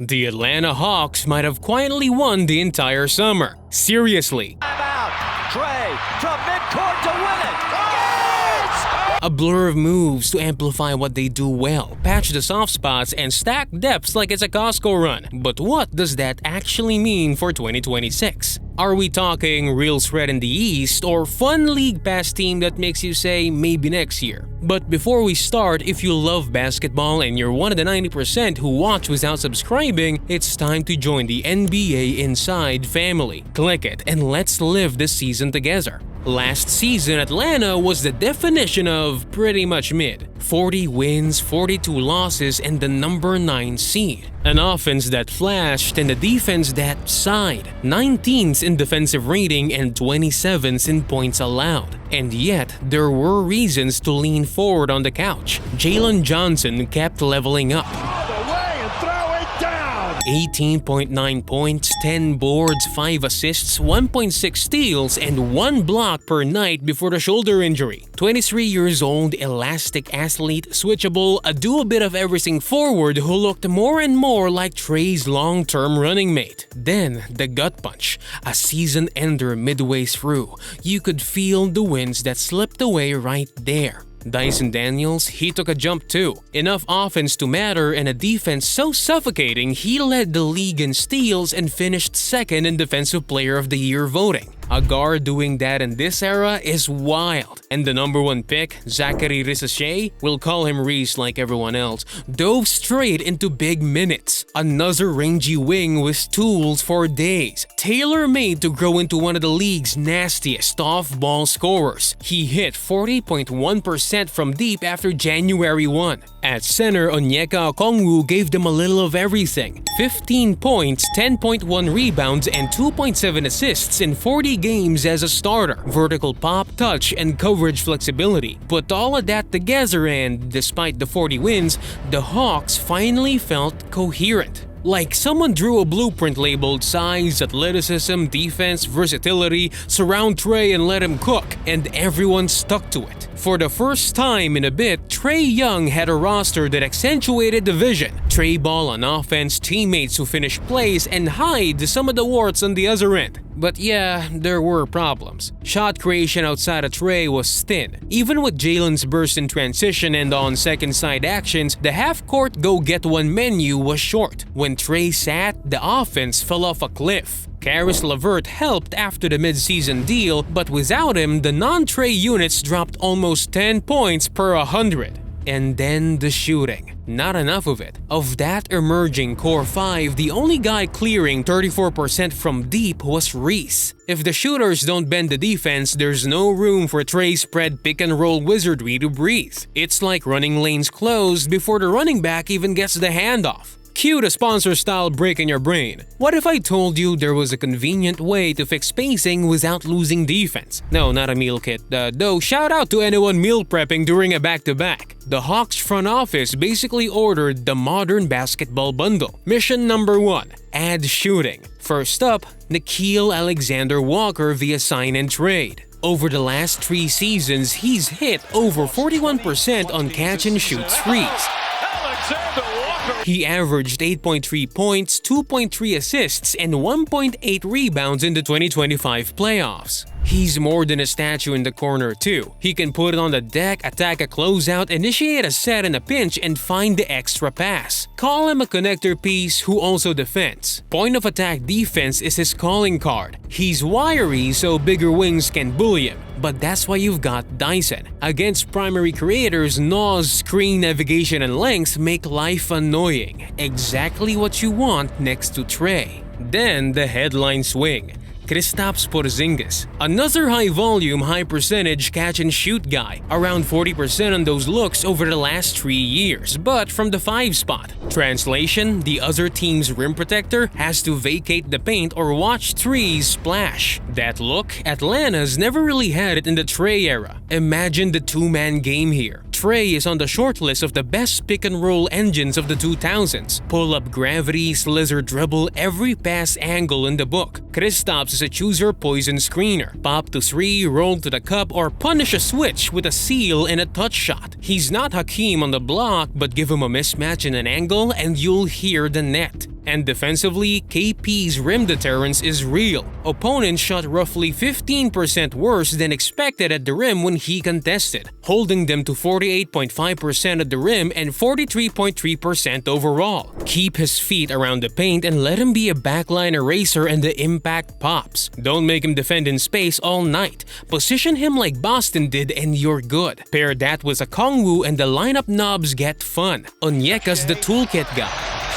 the Atlanta Hawks might have quietly won the entire summer. Seriously. Timeout. Trae from midcourt to win it. A blur of moves to amplify what they do well, patch the soft spots, and stack depths like it's a Costco run. But what does that actually mean for 2026? Are we talking real threat in the East or fun league pass team that makes you say maybe next year? But before we start, if you love basketball and you're one of the 90% who watch without subscribing, it's time to join the NBA Inside family. Click it and let's live this season together. Last season, Atlanta was the definition of pretty much mid. 40 wins, 42 losses, and the number 9 seed. An offense that flashed and a defense that sighed. 19th in defensive rating and 27th in points allowed. And yet, there were reasons to lean forward on the couch. Jalen Johnson kept leveling up. 18.9 points, 10 boards, 5 assists, 1.6 steals, and 1 block per night before the shoulder injury. 23 years old, elastic athlete, switchable, a do-a-bit-of-everything forward who looked more and more like Trae's long-term running mate. Then, the gut punch. A season ender midway through. You could feel the wins that slipped away right there. Dyson Daniels, he took a jump too. Enough offense to matter and a defense so suffocating he led the league in steals and finished second in Defensive Player of the Year voting. A guard doing that in this era is wild. And the number 1 pick, Zacharie Risacher, we'll call him Reese like everyone else, dove straight into big minutes. Another rangy wing with tools for days. Tailor-made to grow into one of the league's nastiest off-ball scorers. He hit 40.1% from deep after January 1. At center, Onyeka Okongwu gave them a little of everything. 15 points, 10.1 rebounds, and 2.7 assists in 40 games as a starter. Vertical pop, touch, and coverage flexibility. Put all of that together and, despite the 40 wins, the Hawks finally felt coherent. Like someone drew a blueprint labeled size, athleticism, defense, versatility, surround Trae and let him cook, and everyone stuck to it. For the first time in a bit, Trae Young had a roster that accentuated the vision. Trae ball on offense, teammates who finish plays, and hide some of the warts on the other end. But yeah, there were problems. Shot creation outside of Trae was thin. Even with Jalen's burst in transition and on second side actions, the half-court go-get-one menu was short. When Trae sat, the offense fell off a cliff. Caris LeVert helped after the mid-season deal, but without him, the non-Trae units dropped almost 10 points per 100. And then the shooting. Not enough of it. Of that emerging core 5, the only guy clearing 34% from deep was Reese. If the shooters don't bend the defense, there's no room for Trae's spread pick-and-roll wizardry to breathe. It's like running lanes closed before the running back even gets the handoff. Cue the sponsor-style break in your brain. What if I told you there was a convenient way to fix spacing without losing defense? No, not a meal kit. Though shout out to anyone meal prepping during a back-to-back. The Hawks front office basically ordered the modern basketball bundle. Mission number 1. Add shooting. First up, Nickeil Alexander-Walker via sign and trade. Over the last 3 seasons, he's hit over 41% on catch-and-shoot threes. He averaged 8.3 points, 2.3 assists, and 1.8 rebounds in the 2025 playoffs. He's more than a statue in the corner too. He can put it on the deck, attack a closeout, initiate a set in a pinch, and find the extra pass. Call him a connector piece who also defends. Point of attack defense is his calling card. He's wiry so bigger wings can bully him. But that's why you've got Dyson. Against primary creators, Naw's screen navigation and length make life annoying. Exactly what you want next to Trae. Then the headline swing. Kristaps Porziņģis, another high-volume, high-percentage catch-and-shoot guy, around 40% on those looks over the last 3 years, but from the 5 spot. Translation, the other team's rim protector has to vacate the paint or watch threes splash. That look, Atlanta's never really had it in the Trae era. Imagine the two-man game here. Trae is on the short list of the best pick-and-roll engines of the 2000s. Pull-up gravity, slither dribble, every pass angle in the book. Kristaps is a chooser-poison screener. Pop to 3, roll to the cup, or punish a switch with a seal and a touch shot. He's not Hakeem on the block, but give him a mismatch in an angle and you'll hear the net. And defensively, KP's rim deterrence is real. Opponents shot roughly 15% worse than expected at the rim when he contested, holding them to 48.5% at the rim and 43.3% overall. Keep his feet around the paint and let him be a backline eraser and the impact pops. Don't make him defend in space all night. Position him like Boston did and you're good. Pair that with a Kongwu and the lineup knobs get fun. Onyeka's the toolkit guy.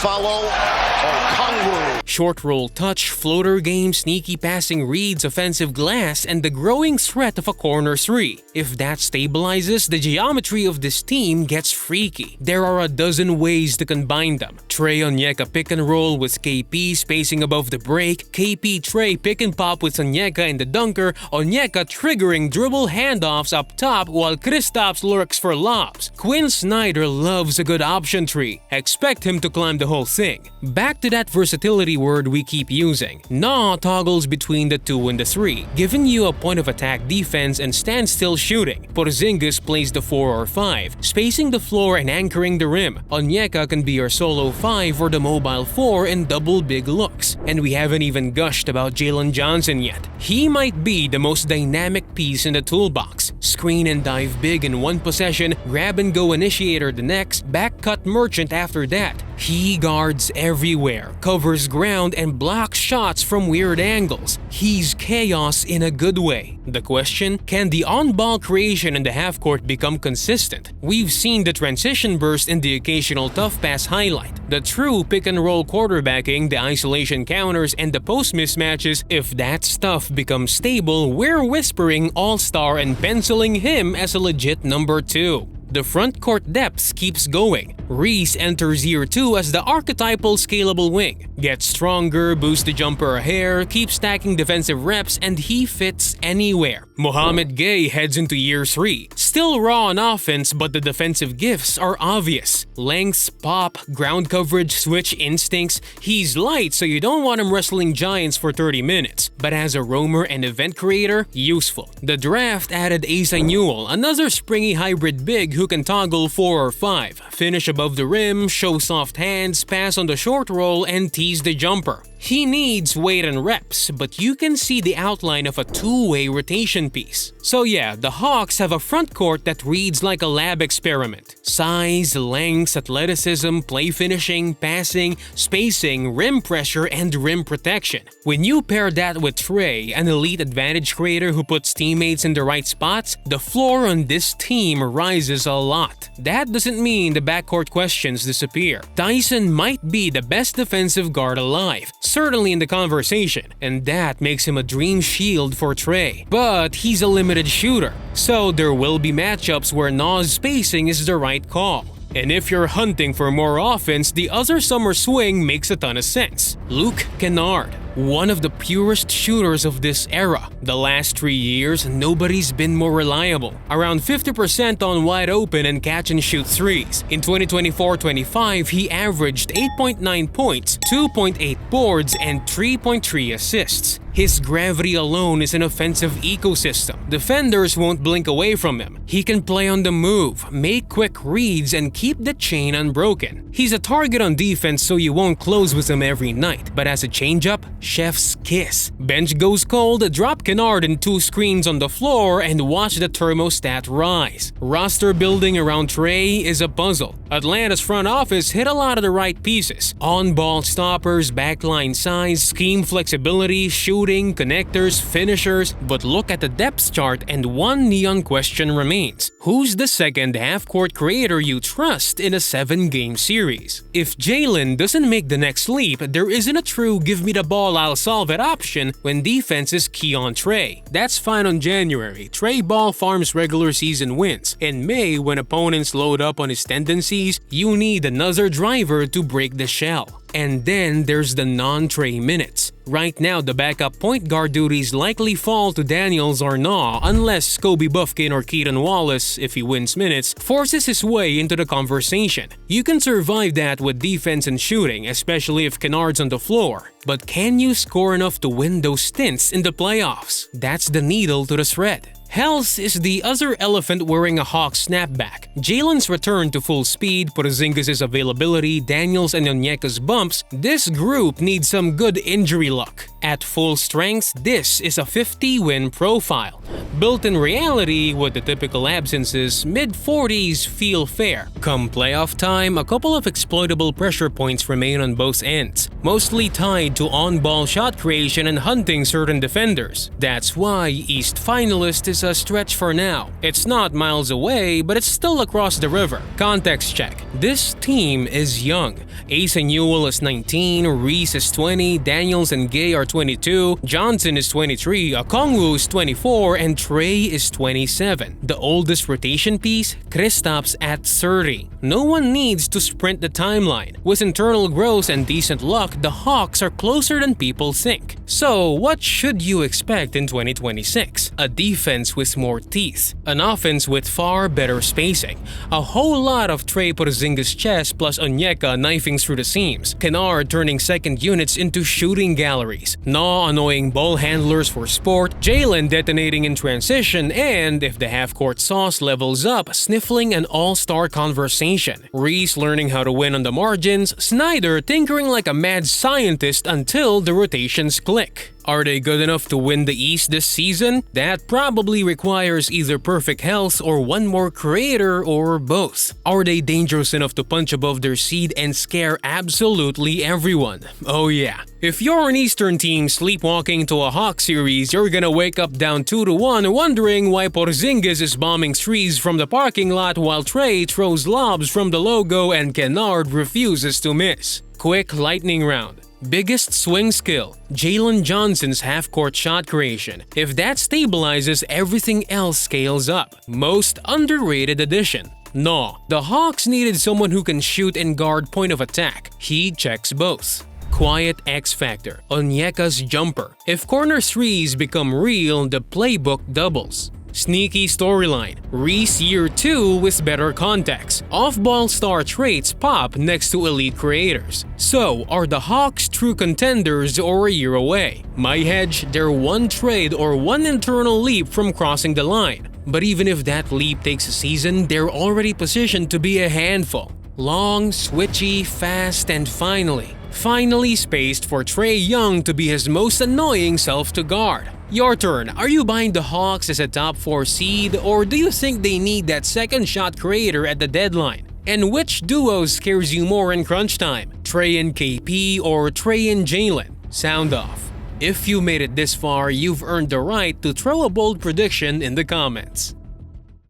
Follow or Kongwu. Short roll touch, floater game, sneaky passing reads, offensive glass, and the growing threat of a corner 3. If that stabilizes, the geometry of this team gets freaky. There are a dozen ways to combine them. Trae Onyeka pick and roll with KP spacing above the break, KP Trae pick and pop with Onyeka in the dunker, Onyeka triggering dribble handoffs up top while Kristaps lurks for lobs. Quinn Snyder loves a good option tree. Expect him to climb the whole thing. Back to that versatility word we keep using. Nah toggles between the 2 and the 3, giving you a point of attack defense and standstill shooting. Porziņģis plays the 4 or 5, spacing the floor and anchoring the rim. Onyeka can be your solo 5 or the mobile 4 and double big looks. And we haven't even gushed about Jalen Johnson yet. He might be the most dynamic piece in the toolbox. Screen and dive big in one possession, grab and go initiator the next, back cut merchant after that. He guards everywhere, covers ground, and blocks shots from weird angles. He's chaos in a good way. The question, can the on-ball creation in the half-court become consistent? We've seen the transition burst and the occasional tough pass highlight. The true pick-and-roll quarterbacking, the isolation counters, and the post mismatches, if that stuff becomes stable, we're whispering all-star and penciling him as a legit number 2. The front court depth keeps going. Reese enters year 2 as the archetypal scalable wing. Gets stronger, boosts the jumper a hair, keeps stacking defensive reps, and he fits anywhere. Mohamed Gay heads into year 3. Still raw on offense, but the defensive gifts are obvious. Lengths, pop, ground coverage, switch instincts. He's light, so you don't want him wrestling giants for 30 minutes. But as a roamer and event creator, useful. The draft added Asa Newell, another springy hybrid big who can toggle 4 or 5, finish above the rim, show soft hands, pass on the short roll, and tease the jumper. He needs weight and reps, but you can see the outline of a two-way rotation piece. So yeah, the Hawks have a front court that reads like a lab experiment. Size, length, athleticism, play finishing, passing, spacing, rim pressure, and rim protection. When you pair that with Trae, an elite advantage creator who puts teammates in the right spots, the floor on this team rises a lot. That doesn't mean the backcourt questions disappear. Dyson might be the best defensive guard alive, certainly in the conversation, and that makes him a dream shield for Trae. But he's a limited shooter, so there will be matchups where Nas spacing is the right call. And if you're hunting for more offense, the other summer swing makes a ton of sense. Luke Kennard, one of the purest shooters of this era. The last 3 years, nobody's been more reliable. Around 50% on wide open and catch and shoot threes. In 2024-25, he averaged 8.9 points, 2.8 boards, and 3.3 assists. His gravity alone is an offensive ecosystem. Defenders won't blink away from him. He can play on the move, make quick reads, and keep the chain unbroken. He's a target on defense, so you won't close with him every night. But as a changeup, chef's kiss. Bench goes cold, drop Kennard in 2 screens on the floor, and watch the thermostat rise. Roster building around Trae is a puzzle. Atlanta's front office hit a lot of the right pieces. On-ball stoppers, backline size, scheme flexibility, shooting, connectors, finishers. But look at the depth chart and one neon question remains. Who's the second half-court creator you trust in a 7-game series? If Jalen doesn't make the next leap, there isn't a true give me the ball I'll solve it option when defense is key on Trae. That's fine on January. Trae ball farms regular season wins. In May, when opponents load up on his tendencies, you need another driver to break the shell. And then there's the non-Trae minutes. Right now, the backup point guard duties likely fall to Daniels or Nah unless Kobe Buffkin or Keaton Wallace, if he wins minutes, forces his way into the conversation. You can survive that with defense and shooting, especially if Kennard's on the floor. But can you score enough to win those stints in the playoffs? That's the needle to the thread. Health is the other elephant wearing a Hawks snapback. Jalen's return to full speed, Porziņģis' availability, Daniels and Onyeka's bumps, this group needs some good injury luck. At full strength, this is a 50-win profile. Built in reality, with the typical absences, mid-40s feel fair. Come playoff time, a couple of exploitable pressure points remain on both ends, mostly tied to on-ball shot creation and hunting certain defenders. That's why East finalist is a stretch for now. It's not miles away, but it's still across the river. Context check. This team is young. Ace and Newell is 19, Reese is 20, Daniels and Gay are 22, Johnson is 23, Okongwu is 24, and Trae is 27. The oldest rotation piece, Kristaps at 30. No one needs to sprint the timeline. With internal growth and decent luck, the Hawks are closer than people think. So, what should you expect in 2026? A defense with more teeth, an offense with far better spacing, a whole lot of Trae Porziņģis chess plus Onyeka knifing through the seams, Kennard turning second units into shooting galleries, Nah annoying ball handlers for sport, Jalen detonating in transition, and, if the half-court sauce levels up, sniffling an all-star conversation, Reese learning how to win on the margins, Snyder tinkering like a mad scientist until the rotations click. Are they good enough to win the East this season? That probably requires either perfect health or one more creator or both. Are they dangerous enough to punch above their seed and scare absolutely everyone? Oh yeah. If you're an Eastern team sleepwalking to a Hawks series, you're gonna wake up down 2-1 wondering why Porziņģis is bombing threes from the parking lot while Trae throws lobs from the logo and Kennard refuses to miss. Quick lightning round. Biggest swing skill, Jalen Johnson's half-court shot creation. If that stabilizes, everything else scales up. Most underrated addition. Nah, the Hawks needed someone who can shoot and guard point of attack. He checks both. Quiet X factor, Onyeka's jumper. If corner threes become real, the playbook doubles. Sneaky storyline, Reese year 2 with better context. Off-ball star traits pop next to elite creators. So, are the Hawks true contenders or a year away? My hedge, they're one trade or one internal leap from crossing the line. But even if that leap takes a season, they're already positioned to be a handful. Long, switchy, fast, and finally spaced for Trae Young to be his most annoying self to guard. Your turn. Are you buying the Hawks as a top 4 seed, or do you think they need that second shot creator at the deadline? And which duo scares you more in crunch time? Trae and KP or Trae and Jalen? Sound off. If you made it this far, you've earned the right to throw a bold prediction in the comments.